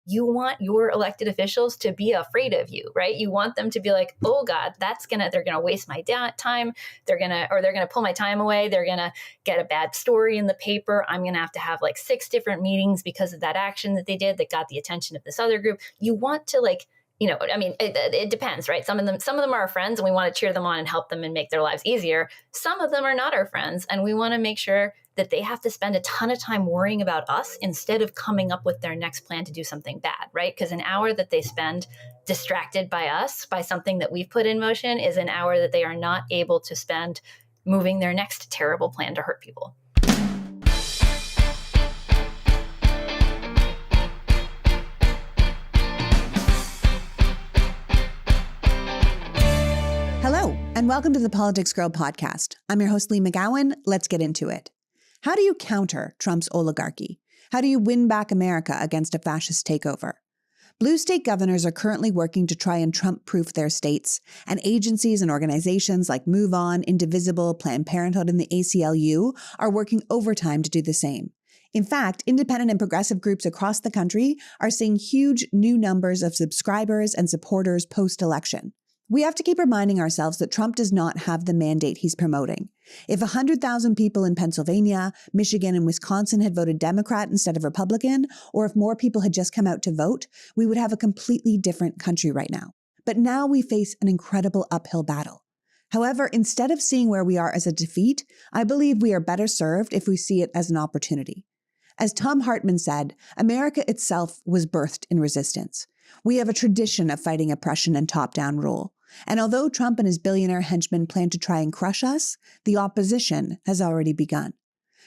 you want your elected officials to be afraid of you, right? You want them to be like, oh God, they're going to waste my time. They're going to pull my time away. They're going to get a bad story in the paper. I'm going to have like 6 different meetings because of that action that they did that got the attention of this other group. You want to it depends, right? Some of them are our friends and we want to cheer them on and help them and make their lives easier. Some of them are not our friends and we want to make sure that they have to spend a ton of time worrying about us instead of coming up with their next plan to do something bad, right? Because an hour that they spend distracted by us, by something that we've put in motion, is an hour that they are not able to spend moving their next terrible plan to hurt people. Hello, and welcome to the PoliticsGirl podcast. I'm your host, Lee McGowan. Let's get into it. How do you counter Trump's oligarchy? How do you win back America against a fascist takeover? Blue state governors are currently working to try and Trump-proof their states, and agencies and organizations like Move On, Indivisible, Planned Parenthood, and the ACLU are working overtime to do the same. In fact, independent and progressive groups across the country are seeing huge new numbers of subscribers and supporters post-election. We have to keep reminding ourselves that Trump does not have the mandate he's promoting. If 100,000 people in Pennsylvania, Michigan, and Wisconsin had voted Democrat instead of Republican, or if more people had just come out to vote, we would have a completely different country right now. But now we face an incredible uphill battle. However, instead of seeing where we are as a defeat, I believe we are better served if we see it as an opportunity. As Tom Hartman said, America itself was birthed in resistance. We have a tradition of fighting oppression and top-down rule. And although Trump and his billionaire henchmen plan to try and crush us, the opposition has already begun.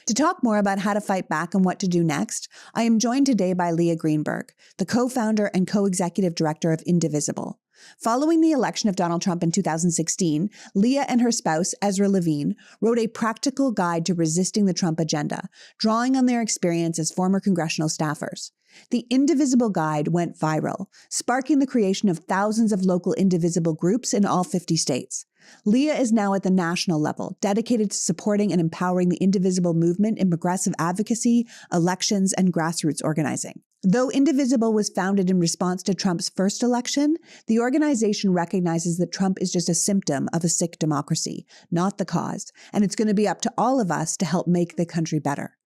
To talk more about how to fight back and what to do next, I am joined today by Leah Greenberg, the co-founder and co-executive director of Indivisible. Following the election of Donald Trump in 2016, Leah and her spouse, Ezra Levine, wrote a practical guide to resisting the Trump agenda, drawing on their experience as former congressional staffers. The Indivisible Guide went viral, sparking the creation of thousands of local Indivisible groups in all 50 states. Leah is now at the national level, dedicated to supporting and empowering the Indivisible movement in progressive advocacy, elections, and grassroots organizing. Though Indivisible was founded in response to Trump's first election, the organization recognizes that Trump is just a symptom of a sick democracy, not the cause, and it's going to be up to all of us to help make the country better.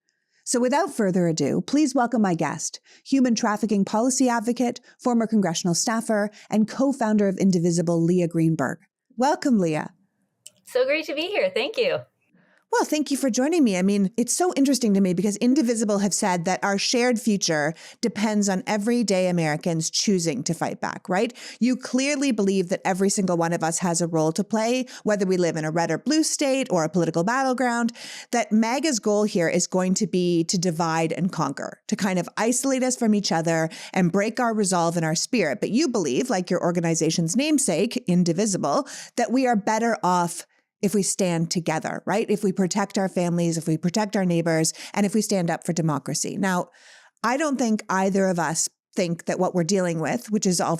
So without further ado, please welcome my guest, human trafficking policy advocate, former congressional staffer, and co-founder of Indivisible, Leah Greenberg. Welcome, Leah. So great to be here. Thank you. Well, thank you for joining me. I mean, it's so interesting to me because Indivisible have said that our shared future depends on everyday Americans choosing to fight back, right? You clearly believe that every single one of us has a role to play, whether we live in a red or blue state or a political battleground, that MAGA's goal here is going to be to divide and conquer, to kind of isolate us from each other and break our resolve and our spirit. But you believe, like your organization's namesake, Indivisible, that we are better off if we stand together, right? If we protect our families, if we protect our neighbors, and if we stand up for democracy. Now, I don't think either of us think that what we're dealing with, which is all,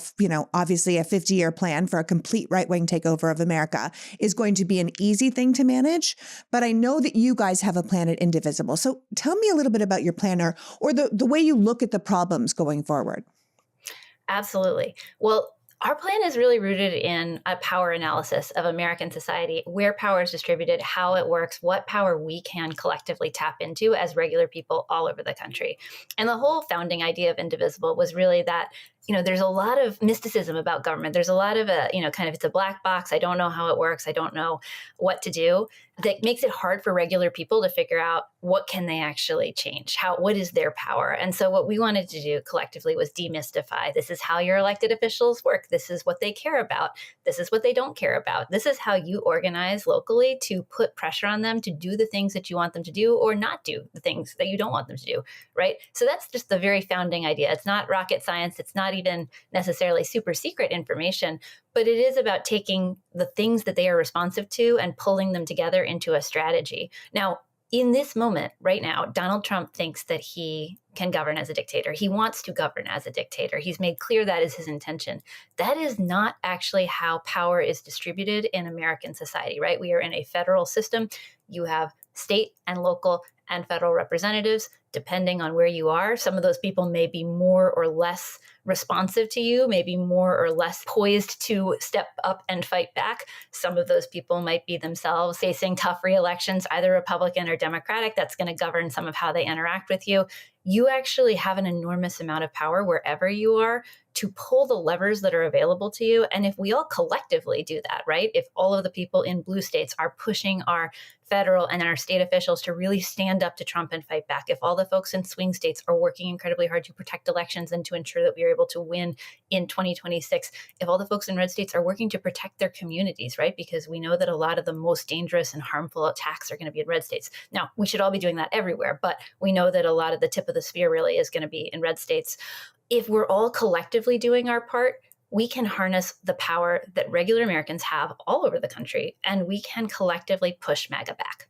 obviously a 50-year plan for a complete right-wing takeover of America, is going to be an easy thing to manage. But I know that you guys have a plan at Indivisible. So tell me a little bit about your plan or the way you look at the problems going forward. Absolutely. Well, our plan is really rooted in a power analysis of American society, where power is distributed, how it works, what power we can collectively tap into as regular people all over the country. And the whole founding idea of Indivisible was really that, there's a lot of mysticism about government. There's a lot of it's a black box. I don't know how it works. I don't know what to do. That makes it hard for regular people to figure out what can they actually change? What is their power? And so what we wanted to do collectively was demystify. This is how your elected officials work. This is what they care about. This is what they don't care about. This is how you organize locally to put pressure on them to do the things that you want them to do or not do the things that you don't want them to do, right? So that's just the very founding idea. It's not rocket science. It's not even necessarily super secret information, but it is about taking the things that they are responsive to and pulling them together into a strategy. Now, in this moment right now, Donald Trump thinks that he can govern as a dictator. He wants to govern as a dictator. He's made clear that is his intention. That is not actually how power is distributed in American society, right? We are in a federal system. You have state and local and federal representatives. depending on where you are, some of those people may be more or less responsive to you, maybe more or less poised to step up and fight back. Some of those people might be themselves facing tough re-elections, either Republican or Democratic. That's going to govern some of how they interact with you. You actually have an enormous amount of power wherever you are to pull the levers that are available to you. And if we all collectively do that, right? If all of the people in blue states are pushing our federal and our state officials to really stand up to Trump and fight back, if all the folks in swing states are working incredibly hard to protect elections and to ensure that we are able to win in 2026, if all the folks in red states are working to protect their communities, right? Because we know that a lot of the most dangerous and harmful attacks are going to be in red states. Now, we should all be doing that everywhere, but we know that a lot of the tip of the spear really is going to be in red states. If we're all collectively doing our part, we can harness the power that regular Americans have all over the country, and we can collectively push MAGA back.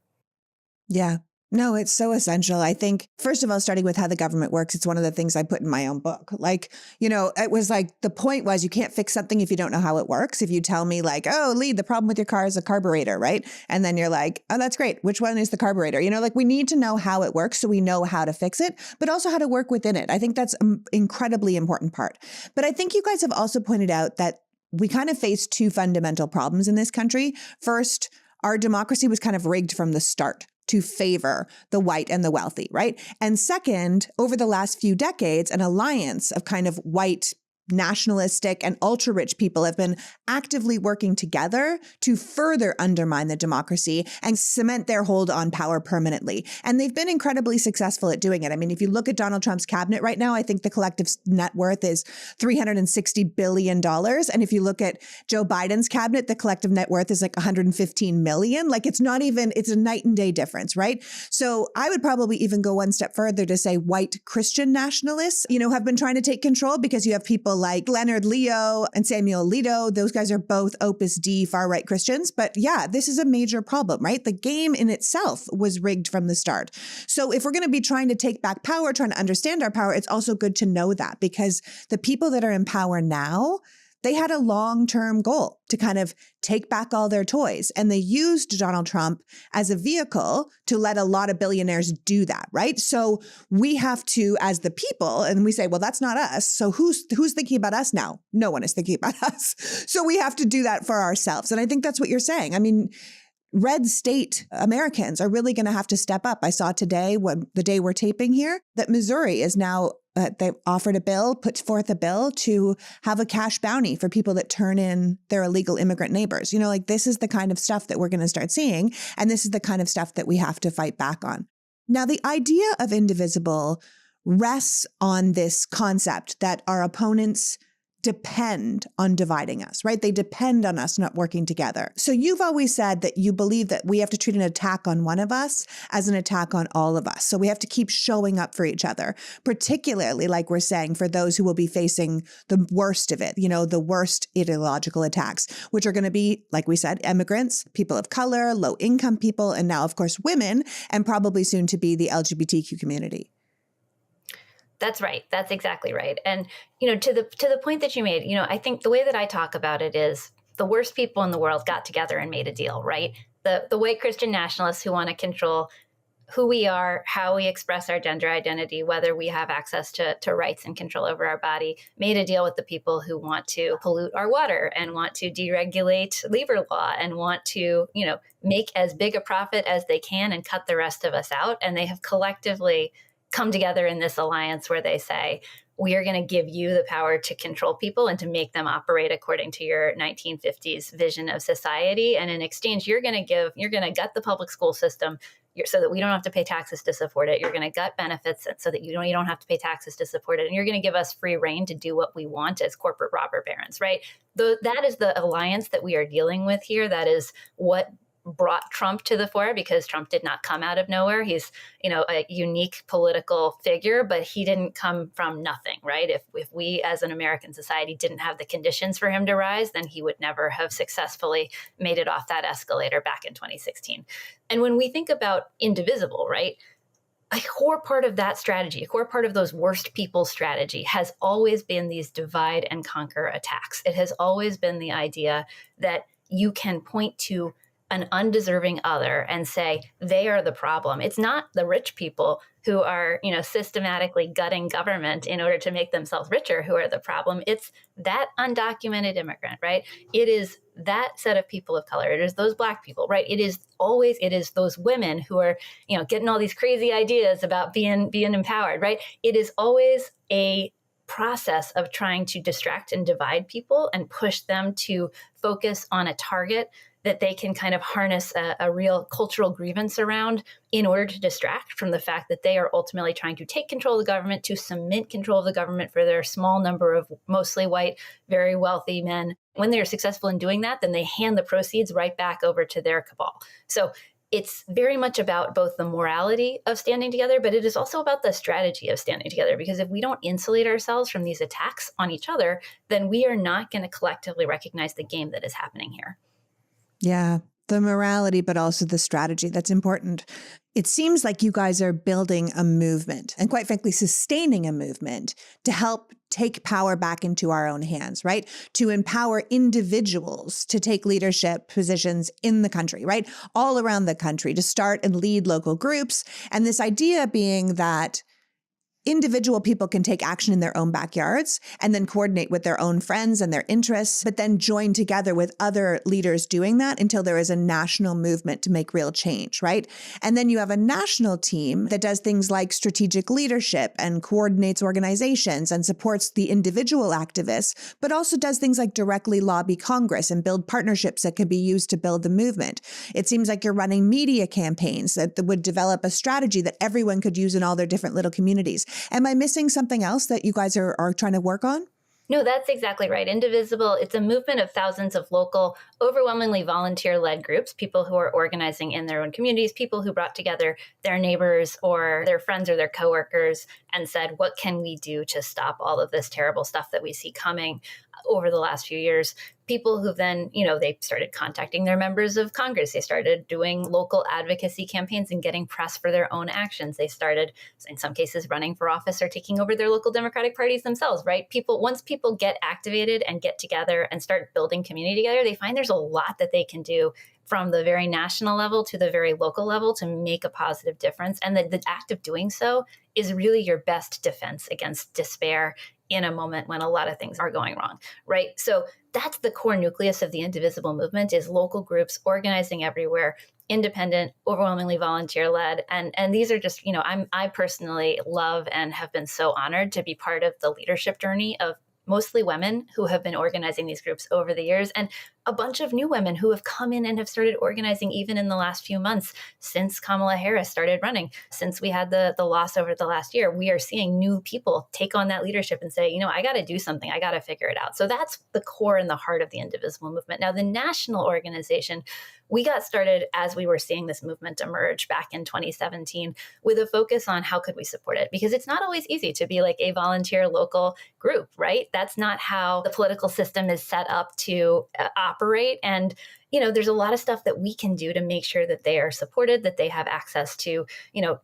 Yeah. No, it's so essential. I think, first of all, starting with how the government works, it's one of the things I put in my own book. Like, it was like, the point was you can't fix something if you don't know how it works. If you tell me like, oh, Lee, the problem with your car is a carburetor, right? And then you're like, oh, that's great. Which one is the carburetor? Like we need to know how it works so we know how to fix it, but also how to work within it. I think that's an incredibly important part. But I think you guys have also pointed out that we kind of face two fundamental problems in this country. First, our democracy was kind of rigged from the start to favor the white and the wealthy, right? And second, over the last few decades, an alliance of kind of white nationalistic and ultra-rich people have been actively working together to further undermine the democracy and cement their hold on power permanently. And they've been incredibly successful at doing it. I mean, if you look at Donald Trump's cabinet right now, I think the collective net worth is $360 billion. And if you look at Joe Biden's cabinet, the collective net worth is like $115 million. Like it's a night and day difference, right? So I would probably even go one step further to say white Christian nationalists, have been trying to take control because you have people like Leonard Leo and Samuel Alito. Those guys are both Opus Dei far-right Christians. But yeah, this is a major problem, right? The game in itself was rigged from the start. So if we're going to be trying to take back power, trying to understand our power, it's also good to know that because the people that are in power now, they had a long-term goal to kind of take back all their toys. And they used Donald Trump as a vehicle to let a lot of billionaires do that, right? So we have to, as the people, and we say, well, that's not us. So who's thinking about us now? No one is thinking about us. So we have to do that for ourselves. And I think that's what you're saying. I mean, red state Americans are really going to have to step up. I saw today, the day we're taping here, that Missouri is now, they put forth a bill to have a cash bounty for people that turn in their illegal immigrant neighbors. This is the kind of stuff that we're going to start seeing. And this is the kind of stuff that we have to fight back on. Now, the idea of indivisible rests on this concept that our opponents depend on dividing us, right? They depend on us not working together. So you've always said that you believe that we have to treat an attack on one of us as an attack on all of us. So we have to keep showing up for each other, particularly, like we're saying, for those who will be facing the worst of it, the worst ideological attacks, which are going to be, like we said, immigrants, people of color, low income people, and now, of course, women, and probably soon to be the LGBTQ community. That's right. That's exactly right. And, to the point that you made, I think the way that I talk about it is the worst people in the world got together and made a deal, right? The white Christian nationalists who want to control who we are, how we express our gender identity, whether we have access to rights and control over our body, made a deal with the people who want to pollute our water and want to deregulate labor law and want to, make as big a profit as they can and cut the rest of us out. And they have collectively come together in this alliance where they say, we are going to give you the power to control people and to make them operate according to your 1950s vision of society. And in exchange, you're going to gut the public school system so that we don't have to pay taxes to support it. You're going to gut benefits so that you don't have to pay taxes to support it. And you're going to give us free reign to do what we want as corporate robber barons, right? That is the alliance that we are dealing with here. That is what brought Trump to the fore, because Trump did not come out of nowhere. He's, a unique political figure, but he didn't come from nothing, right? If we as an American society didn't have the conditions for him to rise, then he would never have successfully made it off that escalator back in 2016. And when we think about indivisible, right? A core part of that strategy, a core part of those worst people strategy has always been these divide and conquer attacks. It has always been the idea that you can point to an undeserving other and say they are the problem. It's not the rich people who are, systematically gutting government in order to make themselves richer who are the problem. It's that undocumented immigrant, right? It is that set of people of color. It is those Black people, right? It is those women who are, getting all these crazy ideas about being empowered, right? It is always a process of trying to distract and divide people and push them to focus on a target that they can kind of harness a real cultural grievance around in order to distract from the fact that they are ultimately trying to take control of the government, to cement control of the government for their small number of mostly white, very wealthy men. When they are successful in doing that, then they hand the proceeds right back over to their cabal. So it's very much about both the morality of standing together, but it is also about the strategy of standing together. Because if we don't insulate ourselves from these attacks on each other, then we are not going to collectively recognize the game that is happening here. Yeah, the morality, but also the strategy. That's important. It seems like you guys are building a movement and, quite frankly, sustaining a movement to help take power back into our own hands, right? To empower individuals to take leadership positions in the country, right? All around the country, to start and lead local groups. And this idea being that individual people can take action in their own backyards and then coordinate with their own friends and their interests, but then join together with other leaders doing that until there is a national movement to make real change, right? And then you have a national team that does things like strategic leadership and coordinates organizations and supports the individual activists, but also does things like directly lobby Congress and build partnerships that could be used to build the movement. It seems like you're running media campaigns that would develop a strategy that everyone could use in all their different little communities. Am I missing something else that you guys are trying to work on? No, that's exactly right. Indivisible, it's a movement of thousands of local, overwhelmingly volunteer-led groups, people who are organizing in their own communities, people who brought together their neighbors or their friends or their coworkers and said, what can we do to stop all of this terrible stuff that we see coming over the last few years? People who then, they started contacting their members of Congress. They started doing local advocacy campaigns and getting press for their own actions. They started, in some cases, running for office or taking over their local Democratic parties themselves, right? Once people get activated and get together and start building community together, they find there's a lot that they can do from the very national level to the very local level to make a positive difference. And the act of doing so is really your best defense against despair in a moment when a lot of things are going wrong, right? So that's the core nucleus of the Indivisible movement, is local groups organizing everywhere, independent, overwhelmingly volunteer-led. And these are just, I personally love and have been so honored to be part of the leadership journey of mostly women who have been organizing these groups over the years, and a bunch of new women who have come in and have started organizing even in the last few months since Kamala Harris started running. Since we had the loss over the last year, we are seeing new people take on that leadership and say, I got to do something. I got to figure it out. So that's the core and the heart of the Indivisible movement. Now, the national organization, we got started as we were seeing this movement emerge back in 2017 with a focus on how could we support it? Because it's not always easy to be like a volunteer local group, right? That's not how the political system is set up to operate. And there's a lot of stuff that we can do to make sure that they are supported, that they have access to,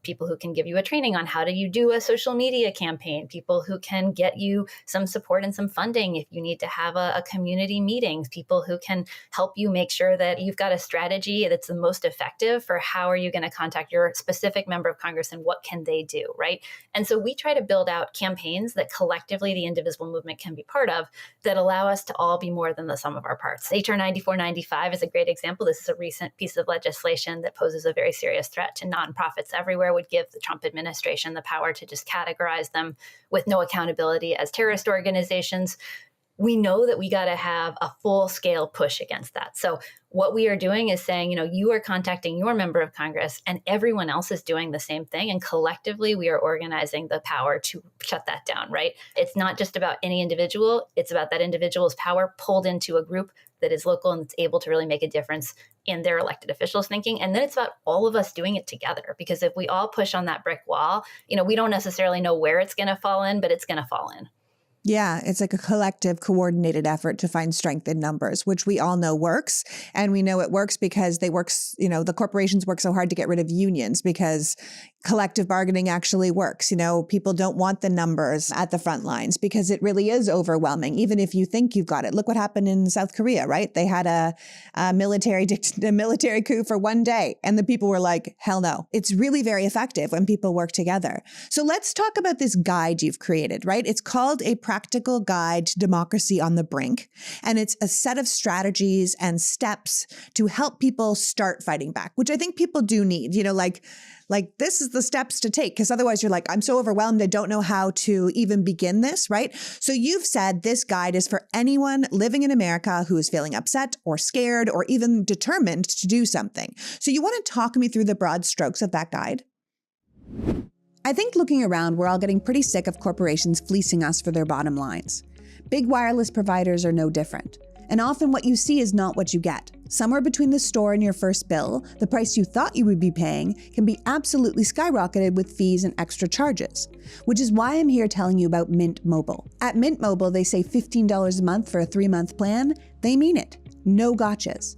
people who can give you a training on how do you do a social media campaign, people who can get you some support and some funding if you need to have a community meeting, people who can help you make sure that you've got a strategy that's the most effective for how are you going to contact your specific member of Congress and what can they do, right? And so we try to build out campaigns that collectively the Indivisible movement can be part of that allow us to all be more than the sum of our parts. HR 9495 is a great example. This is a recent piece of legislation that poses a very serious threat to nonprofits everywhere, would give the Trump administration the power to just categorize them with no accountability as terrorist organizations. We know that we got to have a full-scale push against that. So what we are doing is saying, you are contacting your member of Congress and everyone else is doing the same thing. And collectively, we are organizing the power to shut that down, right? It's not just about any individual. It's about that individual's power pulled into a group that is local and it's able to really make a difference in their elected officials' thinking. And then it's about all of us doing it together. Because if we all push on that brick wall, we don't necessarily know where it's going to fall in, but it's going to fall in. Yeah, it's like a collective, coordinated effort to find strength in numbers, which we all know works. And we know it works because the corporations work so hard to get rid of unions because collective bargaining actually works. People don't want the numbers at the front lines because it really is overwhelming, even if you think you've got it. Look what happened in South Korea, right? They had a military coup for one day, and the people were like, hell no. It's really very effective when people work together. So let's talk about this guide you've created, right? It's called A Practical Guide to Democracy on the Brink, and it's a set of strategies and steps to help people start fighting back, which I think people do need, like this is the steps to take, because otherwise you're like, I'm so overwhelmed, I don't know how to even begin this, right? So you've said this guide is for anyone living in America who is feeling upset or scared or even determined to do something. So you want to talk me through the broad strokes of that guide? I think looking around, we're all getting pretty sick of corporations fleecing us for their bottom lines. Big wireless providers are no different. And often what you see is not what you get. Somewhere between the store and your first bill, the price you thought you would be paying can be absolutely skyrocketed with fees and extra charges, which is why I'm here telling you about Mint Mobile. At Mint Mobile, they say $15 a month for a 3-month plan. They mean it. No gotchas.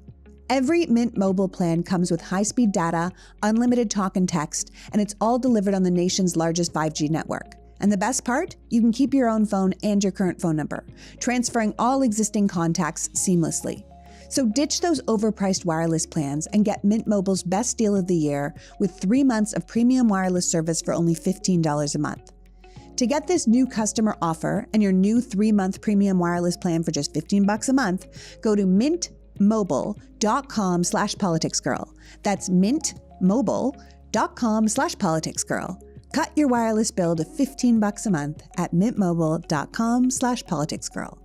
Every Mint Mobile plan comes with high-speed data, unlimited talk and text, and it's all delivered on the nation's largest 5G network. And the best part? You can keep your own phone and your current phone number, transferring all existing contacts seamlessly. So ditch those overpriced wireless plans and get Mint Mobile's best deal of the year with 3 months of premium wireless service for only $15 a month. To get this new customer offer and your new 3-month premium wireless plan for just $15 a month, go to mintmobile.com/politicsgirl. That's mintmobile.com/politicsgirl. Cut your wireless bill to $15 a month at mintmobile.com/politicsgirl.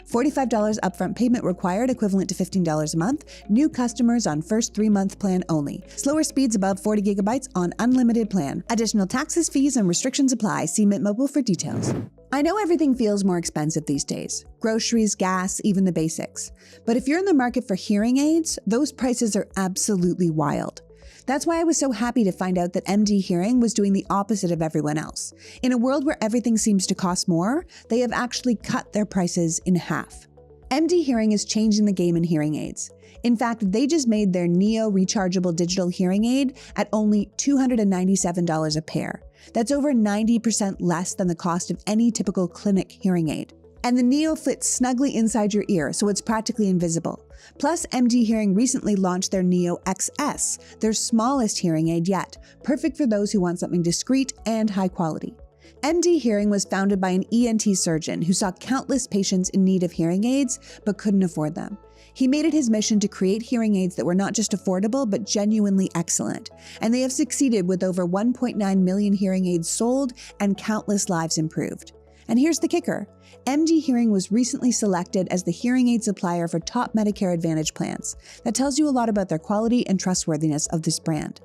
$45 upfront payment required, equivalent to $15 a month. New customers on first 3-month plan only. Slower speeds above 40 gigabytes on unlimited plan. Additional taxes, fees, and restrictions apply. See Mint Mobile for details. I know everything feels more expensive these days. Groceries, gas, even the basics. But if you're in the market for hearing aids, those prices are absolutely wild. That's why I was so happy to find out that MD Hearing was doing the opposite of everyone else. In a world where everything seems to cost more, they have actually cut their prices in half. MD Hearing is changing the game in hearing aids. In fact, they just made their Neo rechargeable digital hearing aid at only $297 a pair. That's over 90% less than the cost of any typical clinic hearing aid. And the Neo fits snugly inside your ear, so it's practically invisible. Plus, MD Hearing recently launched their Neo XS, their smallest hearing aid yet, perfect for those who want something discreet and high quality. MD Hearing was founded by an ENT surgeon who saw countless patients in need of hearing aids but couldn't afford them. He made it his mission to create hearing aids that were not just affordable, but genuinely excellent. And they have succeeded with over 1.9 million hearing aids sold and countless lives improved. And here's the kicker. MD Hearing was recently selected as the hearing aid supplier for top Medicare Advantage plans. That tells you a lot about their quality and trustworthiness of this brand.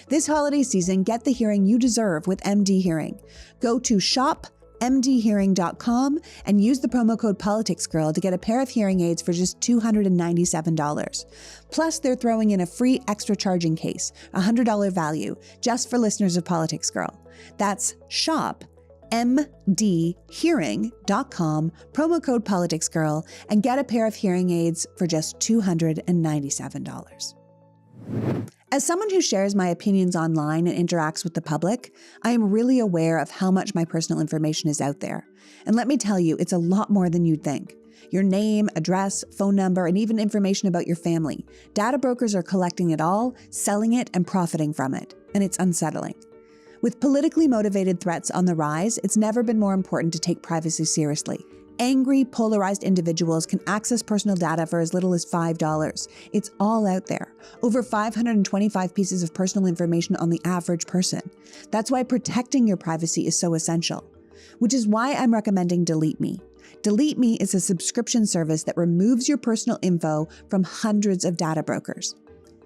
This holiday season, get the hearing you deserve with MD Hearing. Go to shopmdhearing.com and use the promo code PoliticsGirl to get a pair of hearing aids for just $297. Plus, they're throwing in a free extra charging case, a $100 value, just for listeners of PoliticsGirl. That's shopmdhearing.com, promo code PoliticsGirl, and get a pair of hearing aids for just $297. As someone who shares my opinions online and interacts with the public, I am really aware of how much my personal information is out there. And let me tell you, it's a lot more than you'd think. Your name, address, phone number, and even information about your family. Data brokers are collecting it all, selling it, and profiting from it. And it's unsettling. With politically motivated threats on the rise, it's never been more important to take privacy seriously. Angry, polarized individuals can access personal data for as little as $5. It's all out there. Over 525 pieces of personal information on the average person. That's why protecting your privacy is so essential. Which is why I'm recommending Delete Me. Delete Me is a subscription service that removes your personal info from hundreds of data brokers.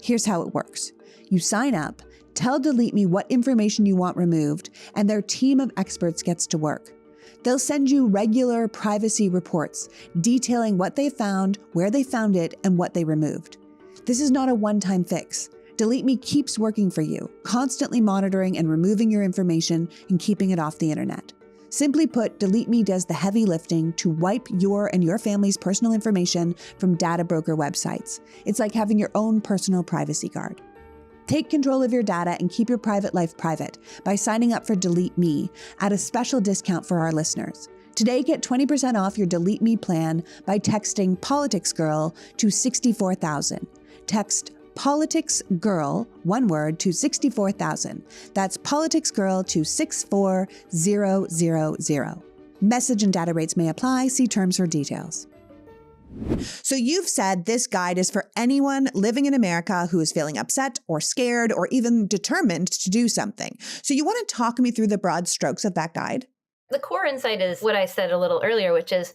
Here's how it works. You sign up, tell Delete Me what information you want removed, and their team of experts gets to work. They'll send you regular privacy reports detailing what they found, where they found it, and what they removed. This is not a one-time fix. Delete Me keeps working for you, constantly monitoring and removing your information and keeping it off the internet. Simply put, Delete Me does the heavy lifting to wipe your and your family's personal information from data broker websites. It's like having your own personal privacy guard. Take control of your data and keep your private life private by signing up for Delete Me at a special discount for our listeners. Today, get 20% off your Delete Me plan by texting PoliticsGirl to 64,000. Text PoliticsGirl, one word, to 64,000. That's PoliticsGirl to 64000. Message and data rates may apply. See terms for details. So you've said this guide is for anyone living in America who is feeling upset or scared or even determined to do something. So you want to talk me through the broad strokes of that guide? The core insight is what I said a little earlier, which is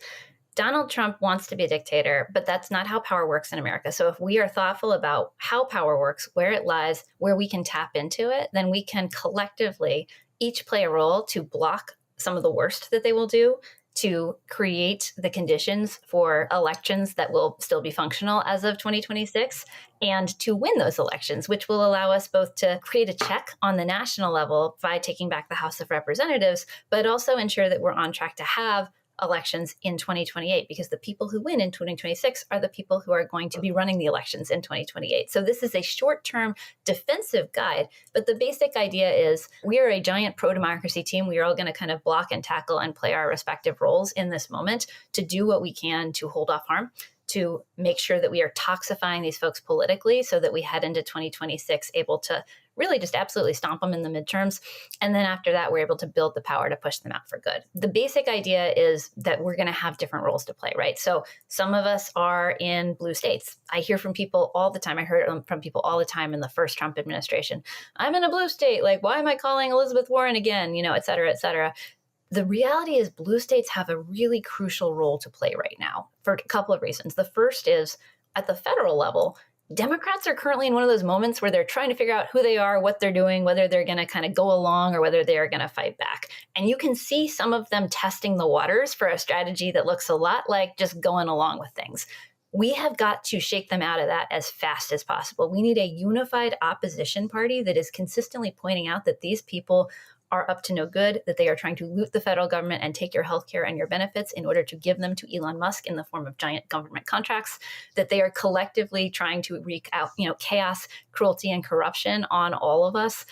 Donald Trump wants to be a dictator, but that's not how power works in America. So if we are thoughtful about how power works, where it lies, where we can tap into it, then we can collectively each play a role to block some of the worst that they will do, to create the conditions for elections that will still be functional as of 2026, and to win those elections, which will allow us both to create a check on the national level by taking back the House of Representatives, but also ensure that we're on track to have elections in 2028, because the people who win in 2026 are the people who are going to be running the elections in 2028. So this is a short-term defensive guide, but the basic idea is we are a giant pro-democracy team. We are all going to kind of block and tackle and play our respective roles in this moment to do what we can to hold off harm, to make sure that we are toxifying these folks politically so that we head into 2026 able to really just absolutely stomp them in the midterms. And then after that, we're able to build the power to push them out for good. The basic idea is that we're going to have different roles to play, right? So some of us are in blue states. I hear from people all the time. I heard from people all the time in the first Trump administration. I'm in a blue state. Like, why am I calling Elizabeth Warren again? You know, et cetera, et cetera. The reality is blue states have a really crucial role to play right now for a couple of reasons. The first is at the federal level, Democrats are currently in one of those moments where they're trying to figure out who they are, what they're doing, whether they're going to kind of go along or whether they are going to fight back. And you can see some of them testing the waters for a strategy that looks a lot like just going along with things. We have got to shake them out of that as fast as possible. We need a unified opposition party that is consistently pointing out that these people are up to no good, that they are trying to loot the federal government and take your healthcare and your benefits in order to give them to Elon Musk in the form of giant government contracts, that they are collectively trying to wreak out, chaos, cruelty, and corruption on all of us.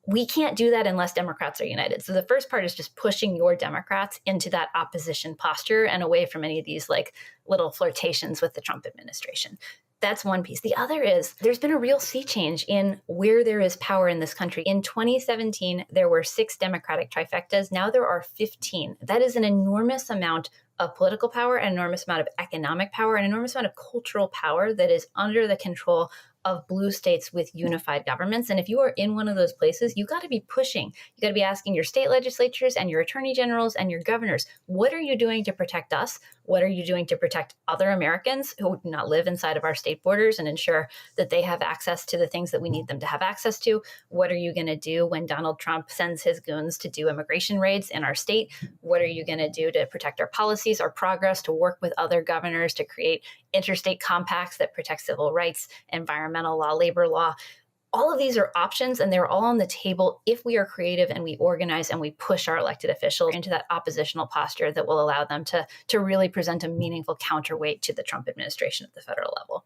We can't do that unless Democrats are united. So the first part is just pushing your Democrats into that opposition posture and away from any of these like little flirtations with the Trump administration. That's one piece. The other is there's been a real sea change in where there is power in this country. In 2017, there were 6 Democratic trifectas. Now there are 15. That is an enormous amount of political power, an enormous amount of economic power, an enormous amount of cultural power that is under the control of blue states with unified governments. And if you are in one of those places, you got to be pushing. You got to be asking your state legislatures and your attorney generals and your governors, what are you doing to protect us? What are you doing to protect other Americans who do not live inside of our state borders and ensure that they have access to the things that we need them to have access to? What are you going to do when Donald Trump sends his goons to do immigration raids in our state? What are you going to do to protect our policies, our progress, to work with other governors to create interstate compacts that protect civil rights, environmental law, labor law? All of these are options, and they're all on the table if we are creative and we organize and we push our elected officials into that oppositional posture that will allow them to really present a meaningful counterweight to the Trump administration at the federal level.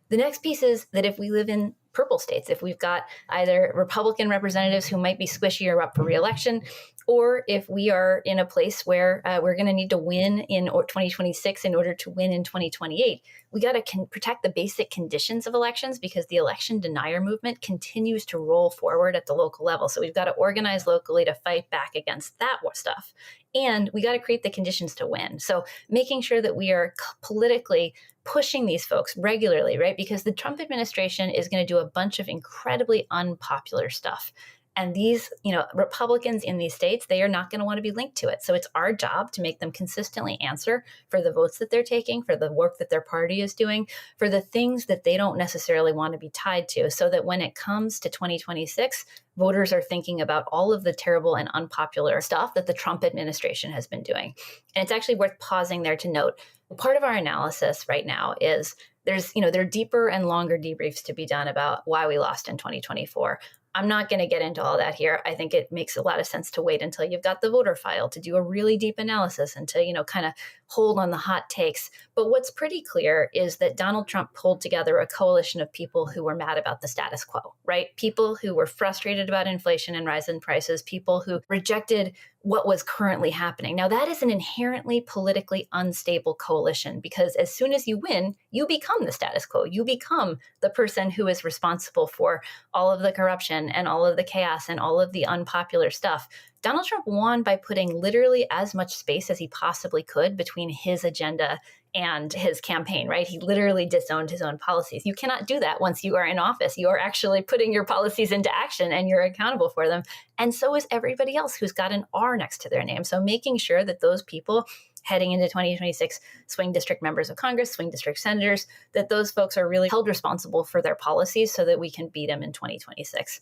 The next piece is that if we live in purple states, if we've got either Republican representatives who might be squishy or up for reelection, or if we are in a place where we're going to need to win in 2026 in order to win in 2028, we got to protect the basic conditions of elections, because the election denier movement continues to roll forward at the local level. So we've got to organize locally to fight back against that stuff. And we got to create the conditions to win. So making sure that we are politically pushing these folks regularly, right? Because the Trump administration is going to do a bunch of incredibly unpopular stuff. And these, Republicans in these states, they are not going to want to be linked to it. So it's our job to make them consistently answer for the votes that they're taking, for the work that their party is doing, for the things that they don't necessarily want to be tied to, so that when it comes to 2026, voters are thinking about all of the terrible and unpopular stuff that the Trump administration has been doing. And it's actually worth pausing there to note, part of our analysis right now is there are deeper and longer debriefs to be done about why we lost in 2024. I'm not going to get into all that here. I think it makes a lot of sense to wait until you've got the voter file to do a really deep analysis and to, kind of hold on the hot takes. But what's pretty clear is that Donald Trump pulled together a coalition of people who were mad about the status quo, right? People who were frustrated about inflation and rise in prices, people who rejected what was currently happening. Now, that is an inherently politically unstable coalition because as soon as you win, you become the status quo. You become the person who is responsible for all of the corruption and all of the chaos and all of the unpopular stuff. Donald Trump won by putting literally as much space as he possibly could between his agenda and his campaign, right? He literally disowned his own policies. You cannot do that once you are in office. You are actually putting your policies into action and you're accountable for them. And so is everybody else who's got an R next to their name. So making sure that those people heading into 2026 swing district members of Congress, swing district senators, that those folks are really held responsible for their policies so that we can beat them in 2026.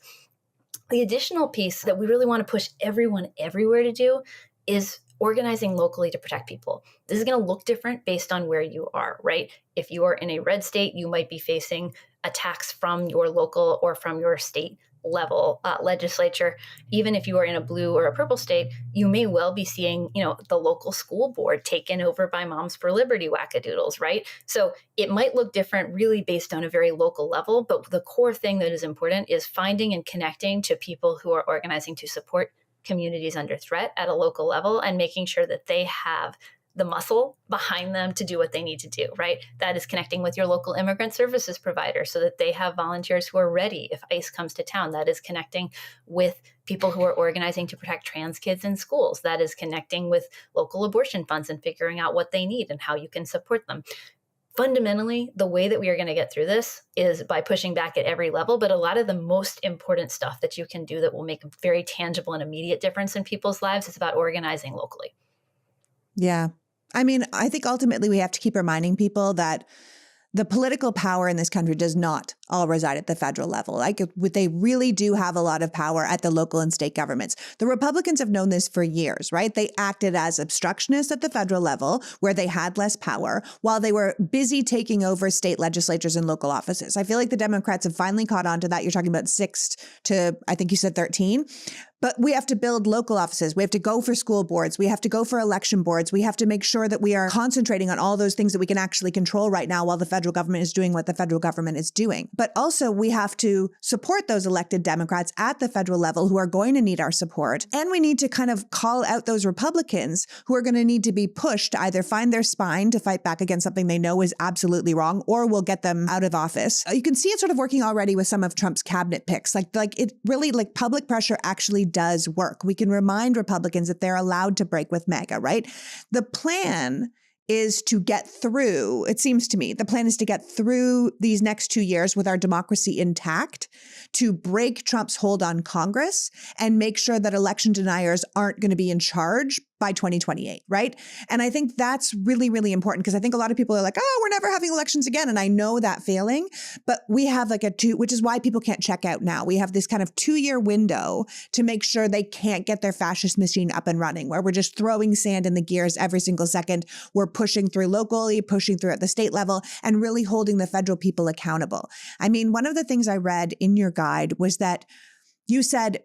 The additional piece that we really want to push everyone everywhere to do is organizing locally to protect people. This is going to look different based on where you are, right? If you are in a red state, you might be facing attacks from your local or from your state level legislature. Even if you are in a blue or a purple state, you may well be seeing, the local school board taken over by Moms for Liberty wackadoodles, right? So it might look different really based on a very local level, but the core thing that is important is finding and connecting to people who are organizing to support communities under threat at a local level and making sure that they have the muscle behind them to do what they need to do, right? That is connecting with your local immigrant services provider so that they have volunteers who are ready if ICE comes to town. That is connecting with people who are organizing to protect trans kids in schools. That is connecting with local abortion funds and figuring out what they need and how you can support them. Fundamentally, the way that we are going to get through this is by pushing back at every level. But a lot of the most important stuff that you can do that will make a very tangible and immediate difference in people's lives is about organizing locally. Yeah. I mean, I think ultimately we have to keep reminding people that the political power in this country does not all reside at the federal level. Like they really do have a lot of power at the local and state governments. The Republicans have known this for years, right? They acted as obstructionists at the federal level where they had less power while they were busy taking over state legislatures and local offices. I feel like the Democrats have finally caught on to that. You're talking about 6 to, I think you said 13. But we have to build local offices. We have to go for school boards. We have to go for election boards. We have to make sure that we are concentrating on all those things that we can actually control right now while the federal government is doing what the federal government is doing. But also we have to support those elected Democrats at the federal level who are going to need our support. And we need to kind of call out those Republicans who are going to need to be pushed to either find their spine to fight back against something they know is absolutely wrong or will get them out of office. You can see it sort of working already with some of Trump's cabinet picks. Like it really, like public pressure actually does work. We can remind Republicans that they're allowed to break with MAGA, right? The plan is to get through, it seems to me, the plan is to get through these next 2 years with our democracy intact, to break Trump's hold on Congress and make sure that election deniers aren't going to be in charge by 2028, right? And I think that's really, really important because I think a lot of people are like, oh, we're never having elections again. And I know that feeling, but we have like which is why people can't check out now. We have this kind of 2-year window to make sure they can't get their fascist machine up and running, where we're just throwing sand in the gears every single second. We're pushing through locally, pushing through at the state level, and really holding the federal people accountable. I mean, one of the things I read in your guide was that you said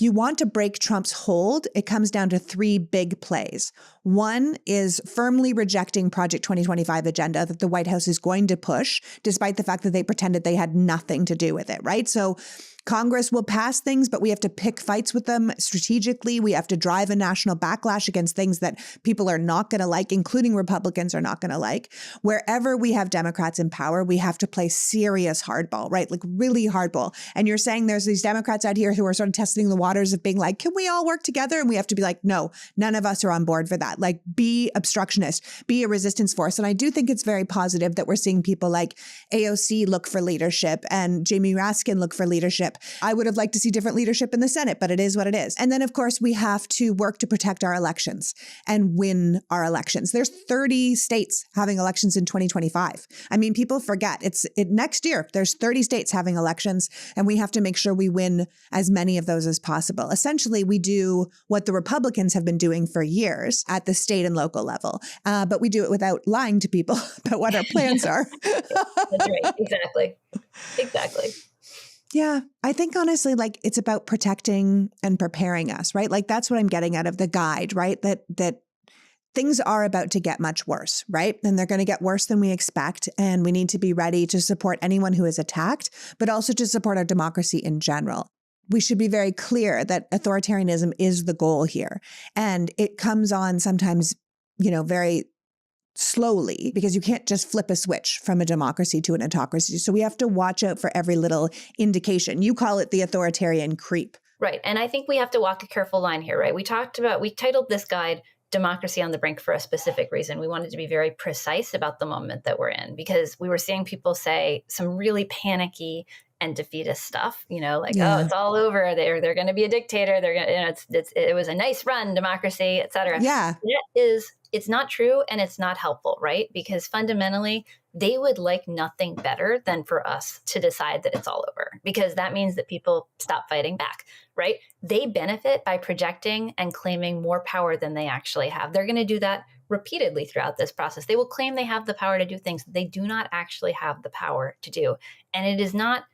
you want to break Trump's hold. It comes down to 3 big plays. One is firmly rejecting Project 2025 agenda that the White House is going to push, despite the fact that they pretended they had nothing to do with it, right? So Congress will pass things, but we have to pick fights with them strategically. We have to drive a national backlash against things that people are not going to like, including Republicans are not going to like. Wherever we have Democrats in power, we have to play serious hardball, right? Like really hardball. And you're saying there's these Democrats out here who are sort of testing the waters of being like, can we all work together? And we have to be like, no, none of us are on board for that. Like be obstructionist, be a resistance force. And I do think it's very positive that we're seeing people like AOC look for leadership and Jamie Raskin look for leadership. I would have liked to see different leadership in the Senate, but it is what it is. And then, of course, we have to work to protect our elections and win our elections. There's 30 states having elections in 2025. I mean, people forget next year, there's 30 states having elections, and we have to make sure we win as many of those as possible. Essentially, we do what the Republicans have been doing for years at the state and local level, but we do it without lying to people about what our plans are. That's right. Exactly. Yeah, I think honestly, like it's about protecting and preparing us, right? Like that's what I'm getting out of the guide, right? That things are about to get much worse, right? And they're going to get worse than we expect. And we need to be ready to support anyone who is attacked, but also to support our democracy in general. We should be very clear that authoritarianism is the goal here. And it comes on sometimes, very slowly, because you can't just flip a switch from a democracy to an autocracy. So we have to watch out for every little indication. You call it the authoritarian creep. Right. And I think we have to walk a careful line here, right? We titled this guide Democracy on the Brink for a specific reason. We wanted to be very precise about the moment that we're in, because we were seeing people say some really panicky and defeatist stuff, oh, it's all over. They're going to be a dictator. They're going to, it was a nice run, democracy, et cetera. Yeah. It's not true, and it's not helpful, right? Because fundamentally, they would like nothing better than for us to decide that it's all over, because that means that people stop fighting back, right? They benefit by projecting and claiming more power than they actually have. They're going to do that repeatedly throughout this process. They will claim they have the power to do things that they do not actually have the power to do. And it is not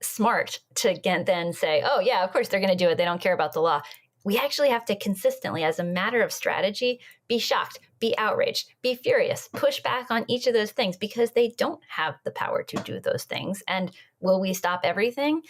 smart to then say, oh, yeah, of course they're going to do it. They don't care about the law. We actually have to consistently, as a matter of strategy, be shocked, be outraged, be furious, push back on each of those things, because they don't have the power to do those things. And will we stop everything?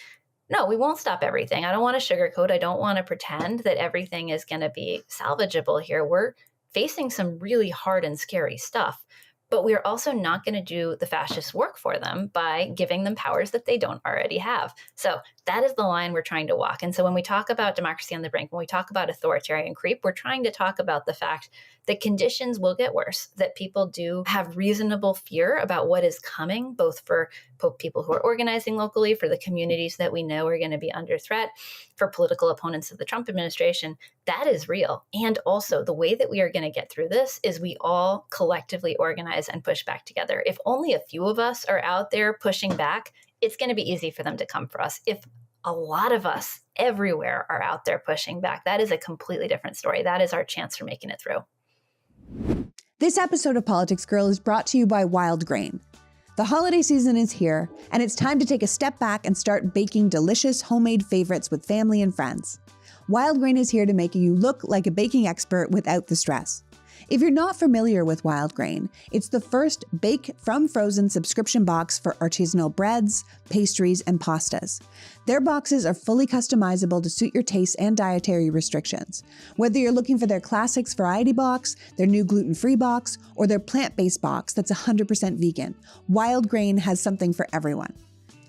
No, we won't stop everything. I don't want to sugarcoat. I don't want to pretend that everything is going to be salvageable here. We're facing some really hard and scary stuff. But we're also not going to do the fascist work for them by giving them powers that they don't already have. So that is the line we're trying to walk. And so when we talk about democracy on the brink, when we talk about authoritarian creep, we're trying to talk about the fact that conditions will get worse, that people do have reasonable fear about what is coming, both for people who are organizing locally, for the communities that we know are going to be under threat, for political opponents of the Trump administration. That is real. And also, the way that we are going to get through this is we all collectively organize and push back together. If only a few of us are out there pushing back, it's going to be easy for them to come for us. If a lot of us everywhere are out there pushing back, that is a completely different story. That is our chance for making it through. This episode of Politics Girl is brought to you by Wild Grain. The holiday season is here, and it's time to take a step back and start baking delicious homemade favorites with family and friends. Wild Grain is here to make you look like a baking expert without the stress. If you're not familiar with Wild Grain, it's the first bake from frozen subscription box for artisanal breads, pastries, and pastas. Their boxes are fully customizable to suit your tastes and dietary restrictions. Whether you're looking for their classics variety box, their new gluten-free box, or their plant-based box that's 100% vegan, Wild Grain has something for everyone.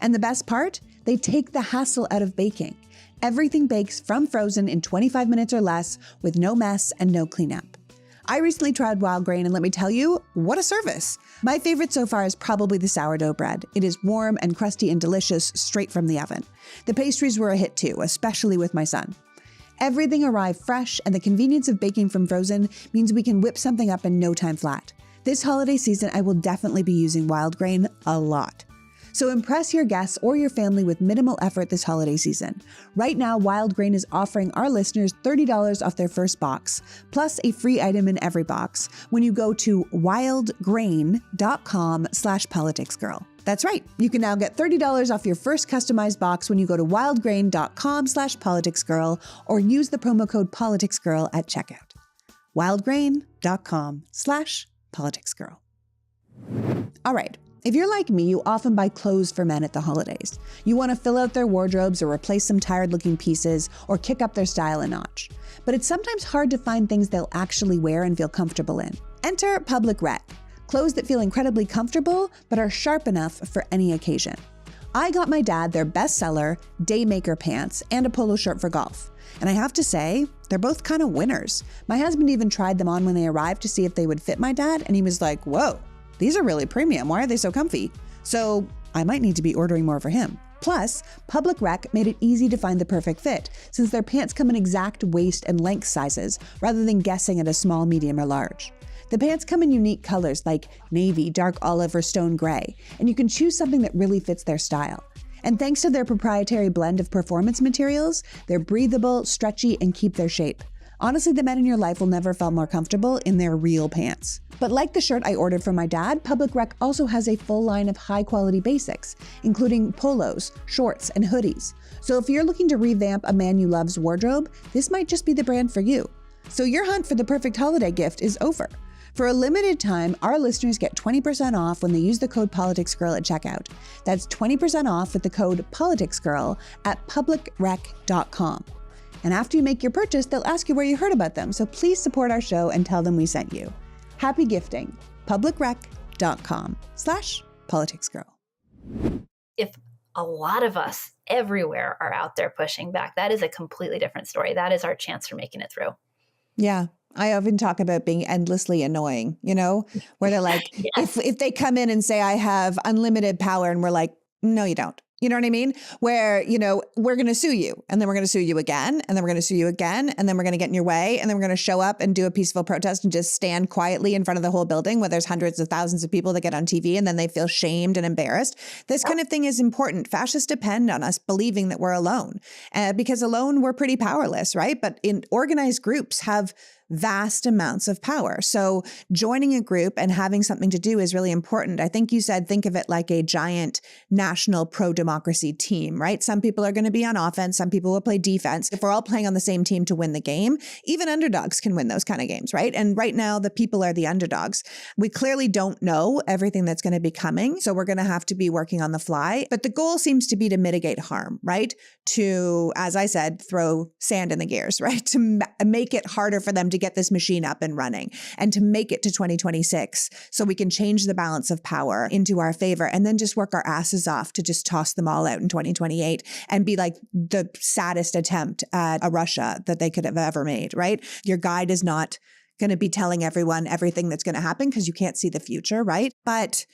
And the best part? They take the hassle out of baking. Everything bakes from frozen in 25 minutes or less with no mess and no cleanup. I recently tried Wild Grain, and let me tell you, what a service. My favorite so far is probably the sourdough bread. It is warm and crusty and delicious straight from the oven. The pastries were a hit too, especially with my son. Everything arrived fresh, and the convenience of baking from frozen means we can whip something up in no time flat. This holiday season, I will definitely be using Wild Grain a lot. So impress your guests or your family with minimal effort this holiday season. Right now, Wild Grain is offering our listeners $30 off their first box, plus a free item in every box when you go to wildgrain.com/politicsgirl. That's right. You can now get $30 off your first customized box when you go to wildgrain.com/politicsgirl or use the promo code politicsgirl at checkout. wildgrain.com/politicsgirl. All right. If you're like me, you often buy clothes for men at the holidays. You want to fill out their wardrobes or replace some tired-looking pieces or kick up their style a notch. But it's sometimes hard to find things they'll actually wear and feel comfortable in. Enter Public Rec, clothes that feel incredibly comfortable but are sharp enough for any occasion. I got my dad their bestseller, Daymaker pants, and a polo shirt for golf. And I have to say, they're both kind of winners. My husband even tried them on when they arrived to see if they would fit my dad, and he was like, whoa. These are really premium. Why are they so comfy? So I might need to be ordering more for him. Plus, Public Rec made it easy to find the perfect fit, since their pants come in exact waist and length sizes, rather than guessing at a small, medium, or large. The pants come in unique colors like navy, dark olive, or stone gray, and you can choose something that really fits their style. And thanks to their proprietary blend of performance materials, they're breathable, stretchy, and keep their shape. Honestly, the men in your life will never feel more comfortable in their real pants. But like the shirt I ordered for my dad, Public Rec also has a full line of high-quality basics, including polos, shorts, and hoodies. So if you're looking to revamp a man you love's wardrobe, this might just be the brand for you. So your hunt for the perfect holiday gift is over. For a limited time, our listeners get 20% off when they use the code PoliticsGirl at checkout. That's 20% off with the code PoliticsGirl at publicrec.com. And after you make your purchase, they'll ask you where you heard about them. So please support our show and tell them we sent you. Happy gifting. publicrec.com/politicsgirl. If a lot of us everywhere are out there pushing back, that is a completely different story. That is our chance for making it through. Yeah. I often talk about being endlessly annoying, where they're like, Yes. if they come in and say, I have unlimited power, and we're like, no, you don't. You know what I mean? Where, we're going to sue you, and then we're going to sue you again, and then we're going to sue you again, and then we're going to get in your way, and then we're going to show up and do a peaceful protest and just stand quietly in front of the whole building where there's hundreds of thousands of people that get on TV, and then they feel shamed and embarrassed. This kind of thing is important. Fascists depend on us believing that we're alone, because alone we're pretty powerless, right? But in organized groups have vast amounts of power. So joining a group and having something to do is really important. I think you said, think of it like a giant national pro-democracy team, right? Some people are going to be on offense. Some people will play defense. If we're all playing on the same team to win the game, even underdogs can win those kind of games, right? And right now, the people are the underdogs. We clearly don't know everything that's going to be coming. So we're going to have to be working on the fly. But the goal seems to be to mitigate harm, right? To, as I said, throw sand in the gears, right? To make it harder for them to get this machine up and running, and to make it to 2026 so we can change the balance of power into our favor, and then just work our asses off to just toss them all out in 2028 and be like the saddest attempt at a Russia that they could have ever made, right? Your guide is not going to be telling everyone everything that's going to happen because you can't see the future, right? But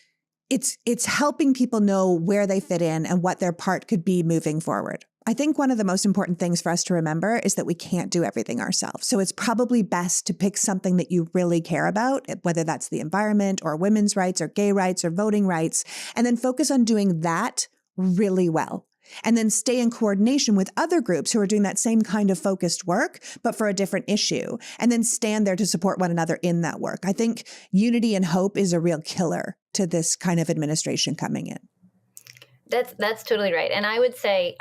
it's helping people know where they fit in and what their part could be moving forward. I think one of the most important things for us to remember is that we can't do everything ourselves. So it's probably best to pick something that you really care about, whether that's the environment or women's rights or gay rights or voting rights, and then focus on doing that really well. And then stay in coordination with other groups who are doing that same kind of focused work, but for a different issue, and then stand there to support one another in that work. I think unity and hope is a real killer to this kind of administration coming in. That's totally right. And I would say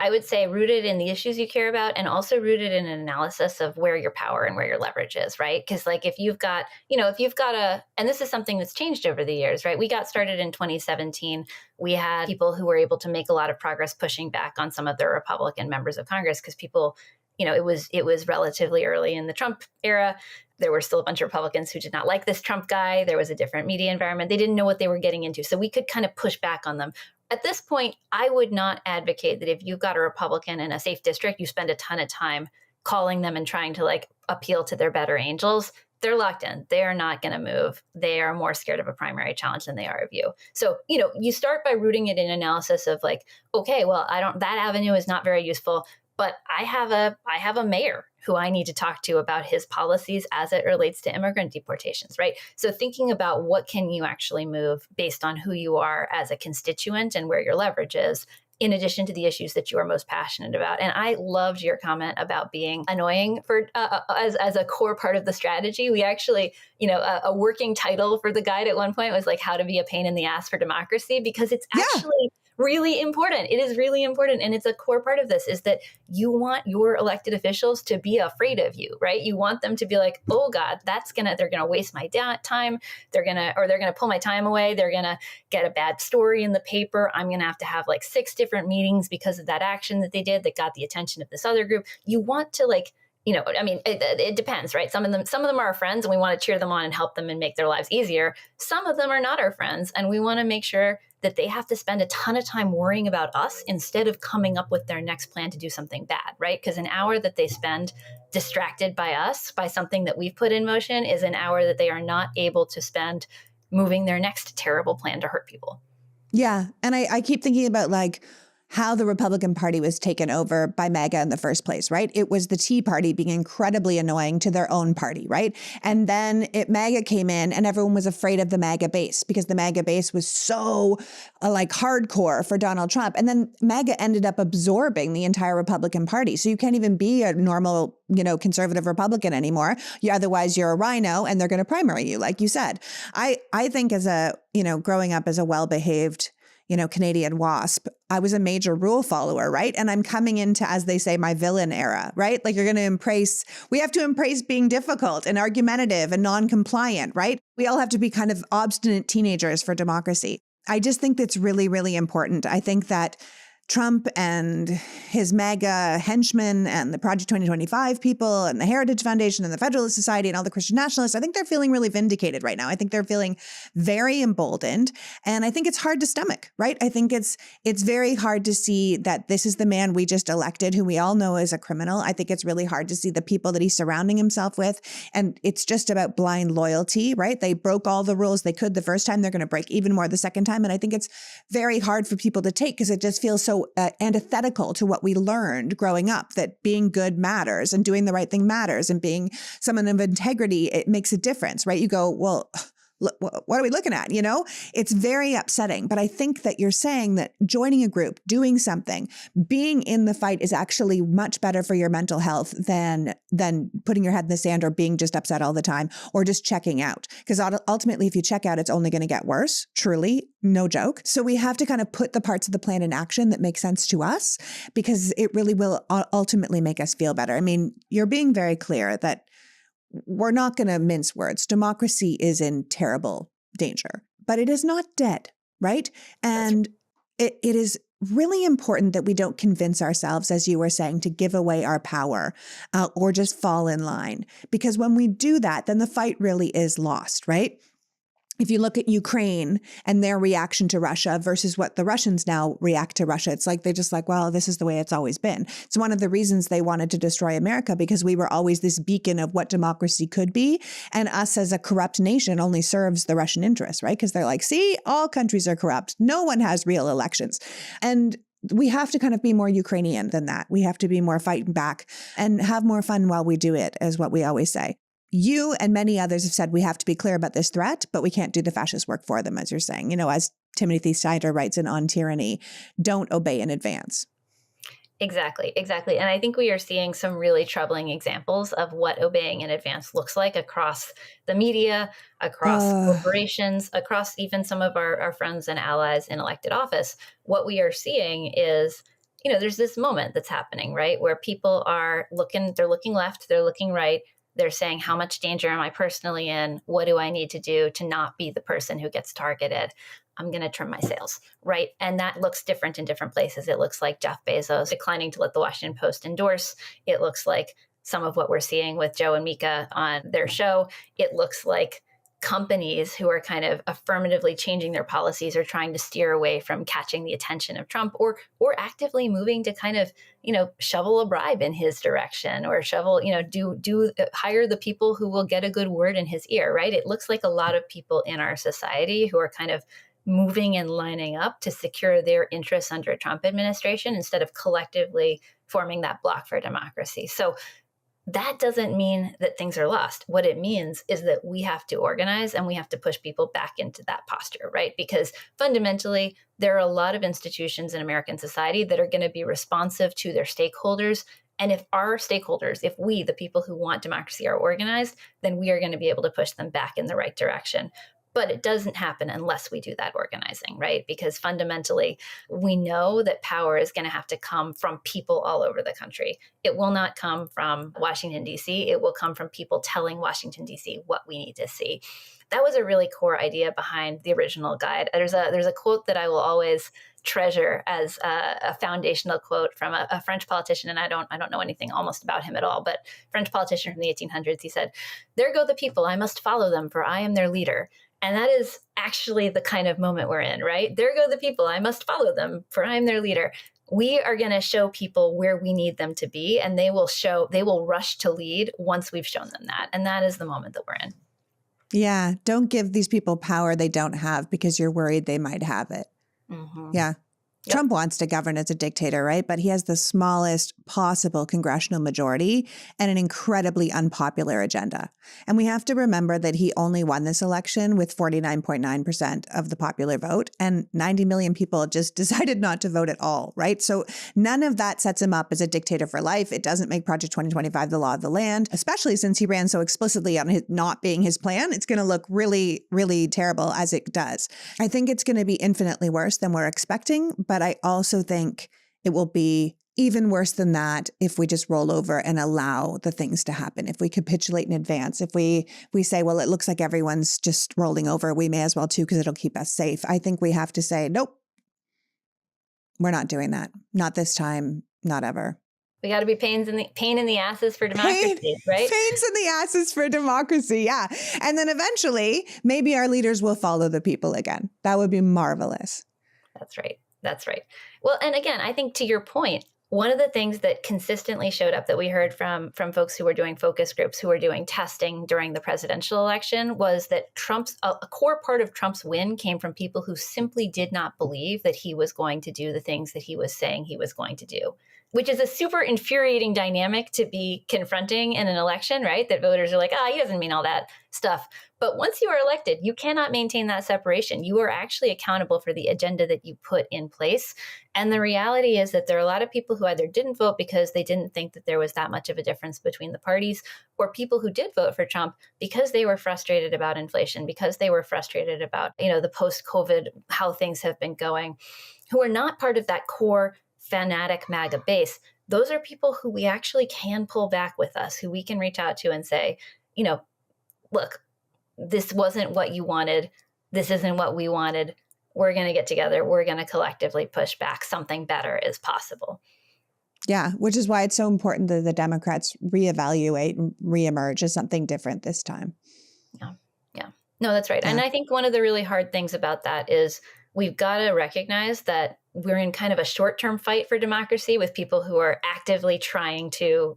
rooted in the issues you care about, and also rooted in an analysis of where your power and where your leverage is, right? Because like if you've got and this is something that's changed over the years, right? We got started in 2017. We had people who were able to make a lot of progress pushing back on some of the Republican members of Congress because people, it was relatively early in the Trump era. There were still a bunch of Republicans who did not like this Trump guy. There was a different media environment. They didn't know what they were getting into. So we could kind of push back on them. At this point, I would not advocate that if you've got a Republican in a safe district, you spend a ton of time calling them and trying to like appeal to their better angels. They're locked in. They are not going to move. They are more scared of a primary challenge than they are of you. So, you start by rooting it in analysis of like, okay, well, that avenue is not very useful, but I have a mayor who I need to talk to about his policies as it relates to immigrant deportations, right? So thinking about what can you actually move based on who you are as a constituent and where your leverage is, in addition to the issues that you are most passionate about. And I loved your comment about being annoying for as a core part of the strategy. We actually, a working title for the guide at one point was like how to be a pain in the ass for democracy, because it's actually really important. It is really important. And it's a core part of this is that you want your elected officials to be afraid of you, right? You want them to be like, oh God, they're going to waste my time. They're going to pull my time away. They're going to get a bad story in the paper. I'm going to have like 6 different meetings because of that action that they did that got the attention of this other group. You want to it depends, right? Some of them are our friends and we want to cheer them on and help them and make their lives easier. Some of them are not our friends and we want to make sure that they have to spend a ton of time worrying about us instead of coming up with their next plan to do something bad, right? Because an hour that they spend distracted by us, by something that we've put in motion, is an hour that they are not able to spend moving their next terrible plan to hurt people. Yeah. And I keep thinking about like, how the Republican Party was taken over by MAGA in the first place, right? It was the Tea Party being incredibly annoying to their own party, right? And then MAGA came in and everyone was afraid of the MAGA base because the MAGA base was so like hardcore for Donald Trump. And then MAGA ended up absorbing the entire Republican Party. So you can't even be a normal, conservative Republican anymore. Otherwise you're a rhino and they're going to primary you, like you said. I think as a, growing up as a well-behaved Canadian WASP, I was a major rule follower, right? And I'm coming into, as they say, my villain era, right? Like we have to embrace being difficult and argumentative and non-compliant, right? We all have to be kind of obstinate teenagers for democracy. I just think that's really, really important. I think that Trump and his MAGA henchmen and the Project 2025 people and the Heritage Foundation and the Federalist Society and all the Christian nationalists, I think they're feeling really vindicated right now. I think they're feeling very emboldened. And I think it's hard to stomach, right? I think it's very hard to see that this is the man we just elected, who we all know is a criminal. I think it's really hard to see the people that he's surrounding himself with. And it's just about blind loyalty, right? They broke all the rules they could the first time. They're going to break even more the second time. And I think it's very hard for people to take because it just feels so antithetical to what we learned growing up, that being good matters and doing the right thing matters and being someone of integrity, it makes a difference, right? You go, well, what are we looking at? It's very upsetting. But I think that you're saying that joining a group, doing something, being in the fight is actually much better for your mental health than putting your head in the sand or being just upset all the time or just checking out. Because ultimately, if you check out, it's only going to get worse. Truly, no joke. So we have to kind of put the parts of the plan in action that make sense to us, because it really will ultimately make us feel better. I mean, you're being very clear that we're not going to mince words. Democracy is in terrible danger, but it is not dead, right? And it is really important that we don't convince ourselves, as you were saying, to give away our power or just fall in line. Because when we do that, then the fight really is lost, right? If you look at Ukraine and their reaction to Russia versus what the Russians now react to Russia, it's like they're just like, well, this is the way it's always been. It's one of the reasons they wanted to destroy America, because we were always this beacon of what democracy could be. And us as a corrupt nation only serves the Russian interests, right? Because they're like, see, all countries are corrupt. No one has real elections. And we have to kind of be more Ukrainian than that. We have to be more fighting back and have more fun while we do it, is what we always say. You and many others have said we have to be clear about this threat, but we can't do the fascist work for them, as you're saying. As Timothy Snyder writes in On Tyranny, don't obey in advance. Exactly. And I think we are seeing some really troubling examples of what obeying in advance looks like across the media, across corporations, across even some of our friends and allies in elected office. What we are seeing is, there's this moment that's happening, right, where people are they're looking left, they're looking right. They're saying, how much danger am I personally in? What do I need to do to not be the person who gets targeted? I'm going to trim my sails, right? And that looks different in different places. It looks like Jeff Bezos declining to let the Washington Post endorse. It looks like some of what we're seeing with Joe and Mika on their show. It looks like companies who are kind of affirmatively changing their policies or trying to steer away from catching the attention of Trump, or actively moving to kind of, shovel a bribe in his direction, or hire the people who will get a good word in his ear, right? It looks like a lot of people in our society who are kind of moving and lining up to secure their interests under a Trump administration instead of collectively forming that block for democracy. So that doesn't mean that things are lost. What it means is that we have to organize and we have to push people back into that posture, right? Because fundamentally, there are a lot of institutions in American society that are going to be responsive to their stakeholders. And if our stakeholders, if we, the people who want democracy, are organized, then we are going to be able to push them back in the right direction. But it doesn't happen unless we do that organizing, right? Because fundamentally, we know that power is going to have to come from people all over the country. It will not come from Washington, D.C. It will come from people telling Washington, D.C. what we need to see. That was a really core idea behind the original guide. There's a quote that I will always treasure as a foundational quote from a French politician, and I don't know anything almost about him at all, but French politician from the 1800s. He said, "There go the people, I must follow them, for I am their leader." And that is actually the kind of moment we're in, right? There go the people, I must follow them, for I am their leader. We are going to show people where we need them to be, and they will rush to lead once we've shown them that. And that is the moment that we're in. Yeah. Don't give these people power they don't have because you're worried they might have it. Mm-hmm. Yeah. Yep. Trump wants to govern as a dictator, right? But he has the smallest possible congressional majority and an incredibly unpopular agenda. And we have to remember that he only won this election with 49.9% of the popular vote, and 90 million people just decided not to vote at all, right? So none of that sets him up as a dictator for life. It doesn't make Project 2025 the law of the land, especially since he ran so explicitly on it not being his plan. It's going to look really, really terrible as it does. I think it's going to be infinitely worse than we're expecting, but I also think it will be even worse than that if we just roll over and allow the things to happen. If we capitulate in advance, if we say, well, it looks like everyone's just rolling over, we may as well too, because it'll keep us safe. I think we have to say, nope, we're not doing that. Not this time, not ever. We got to be pain in the asses for democracy, right? Pains in the asses for democracy, yeah. And then eventually, maybe our leaders will follow the people again. That would be marvelous. That's right. That's right. Well, and again, I think to your point, one of the things that consistently showed up that we heard from folks who were doing focus groups, who were doing testing during the presidential election, was that a core part of Trump's win came from people who simply did not believe that he was going to do the things that he was saying he was going to do, which is a super infuriating dynamic to be confronting in an election, right? That voters are like, he doesn't mean all that stuff. But once you are elected, you cannot maintain that separation. You are actually accountable for the agenda that you put in place. And the reality is that there are a lot of people who either didn't vote because they didn't think that there was that much of a difference between the parties, or people who did vote for Trump because they were frustrated about inflation, because they were frustrated about, the post-COVID, how things have been going, who are not part of that core fanatic MAGA base. Those are people who we actually can pull back with us, who we can reach out to and say, look, this wasn't what you wanted. This isn't what we wanted. We're going to get together. We're going to collectively push back. Something better is possible. Yeah, which is why it's so important that the Democrats reevaluate and reemerge as something different this time. Yeah. No, that's right. Yeah. And I think one of the really hard things about that is we've got to recognize that we're in kind of a short-term fight for democracy with people who are actively trying to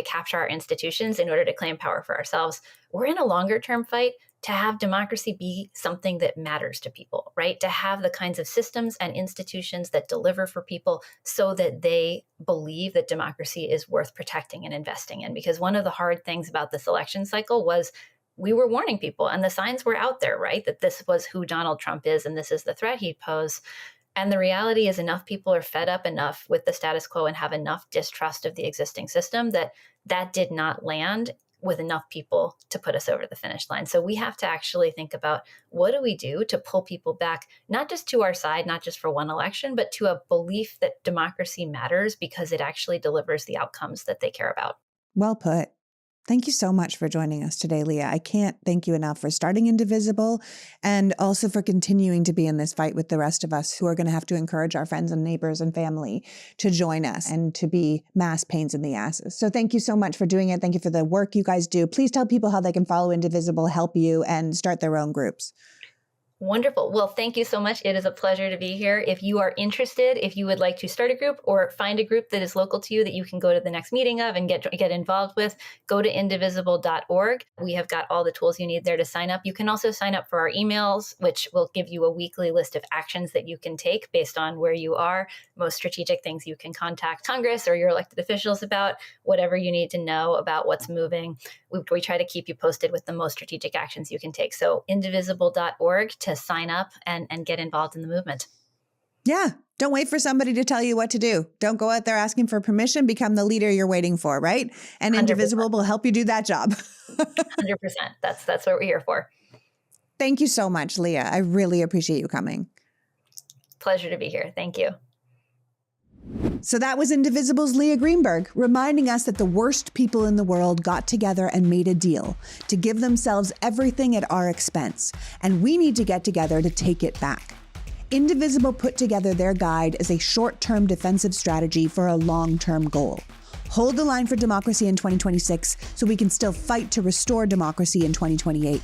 capture our institutions in order to claim power for ourselves. We're in a longer-term fight to have democracy be something that matters to people, right? To have the kinds of systems and institutions that deliver for people so that they believe that democracy is worth protecting and investing in. Because one of the hard things about this election cycle was we were warning people and the signs were out there, right? That this was who Donald Trump is and this is the threat he'd pose. And the reality is enough people are fed up enough with the status quo and have enough distrust of the existing system that did not land with enough people to put us over the finish line. So we have to actually think about what do we do to pull people back, not just to our side, not just for one election, but to a belief that democracy matters because it actually delivers the outcomes that they care about. Well put. Thank you so much for joining us today, Leah. I can't thank you enough for starting Indivisible and also for continuing to be in this fight with the rest of us who are going to have to encourage our friends and neighbors and family to join us and to be mass pains in the asses. So thank you so much for doing it. Thank you for the work you guys do. Please tell people how they can follow Indivisible, help you, and start their own groups. Wonderful. Well, thank you so much. It is a pleasure to be here. If you are interested, if you would like to start a group or find a group that is local to you that you can go to the next meeting of and get involved with, go to indivisible.org. We have got all the tools you need there to sign up. You can also sign up for our emails, which will give you a weekly list of actions that you can take based on where you are, most strategic things you can contact Congress or your elected officials about, whatever you need to know about what's moving. We try to keep you posted with the most strategic actions you can take. So indivisible.org to sign up and get involved in the movement. Yeah. Don't wait for somebody to tell you what to do. Don't go out there asking for permission. Become the leader you're waiting for, right? And 100%. Indivisible will help you do that job. 100%. That's what we're here for. Thank you so much, Leah. I really appreciate you coming. Pleasure to be here. Thank you. So that was Indivisible's Leah Greenberg, reminding us that the worst people in the world got together and made a deal to give themselves everything at our expense, and we need to get together to take it back. Indivisible put together their guide as a short-term defensive strategy for a long-term goal. Hold the line for democracy in 2026 so we can still fight to restore democracy in 2028.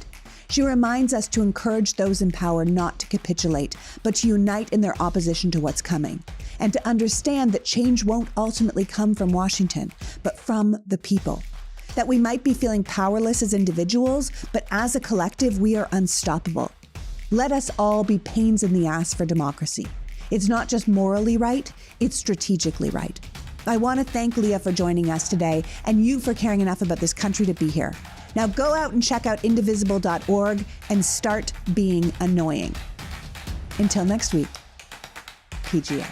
She reminds us to encourage those in power not to capitulate, but to unite in their opposition to what's coming, and to understand that change won't ultimately come from Washington, but from the people. That we might be feeling powerless as individuals, but as a collective, we are unstoppable. Let us all be pains in the ass for democracy. It's not just morally right, it's strategically right. I want to thank Leah for joining us today and you for caring enough about this country to be here. Now go out and check out indivisible.org and start being annoying. Until next week, PGA.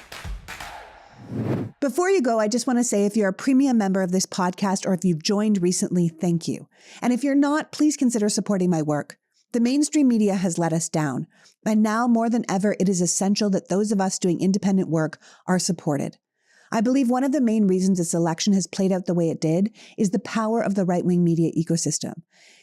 Before you go, I just want to say if you're a premium member of this podcast or if you've joined recently, thank you. And if you're not, please consider supporting my work. The mainstream media has let us down. And now more than ever, it is essential that those of us doing independent work are supported. I believe one of the main reasons this election has played out the way it did is the power of the right-wing media ecosystem.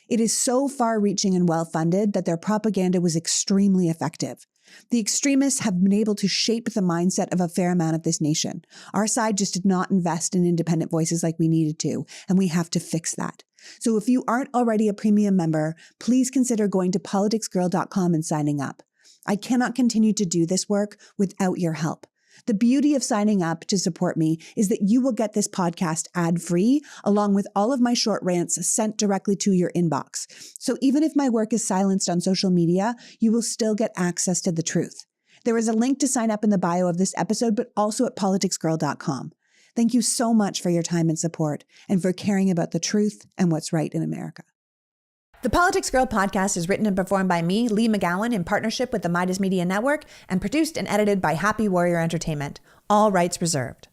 It is so far-reaching and well-funded that their propaganda was extremely effective. The extremists have been able to shape the mindset of a fair amount of this nation. Our side just did not invest in independent voices like we needed to, and we have to fix that. So if you aren't already a premium member, please consider going to PoliticsGirl.com and signing up. I cannot continue to do this work without your help. The beauty of signing up to support me is that you will get this podcast ad-free, along with all of my short rants sent directly to your inbox. So even if my work is silenced on social media, you will still get access to the truth. There is a link to sign up in the bio of this episode, but also at PoliticsGirl.com. Thank you so much for your time and support, and for caring about the truth and what's right in America. The Politics Girl podcast is written and performed by me, Lee McGowan, in partnership with the Midas Media Network, and produced and edited by Happy Warrior Entertainment. All rights reserved.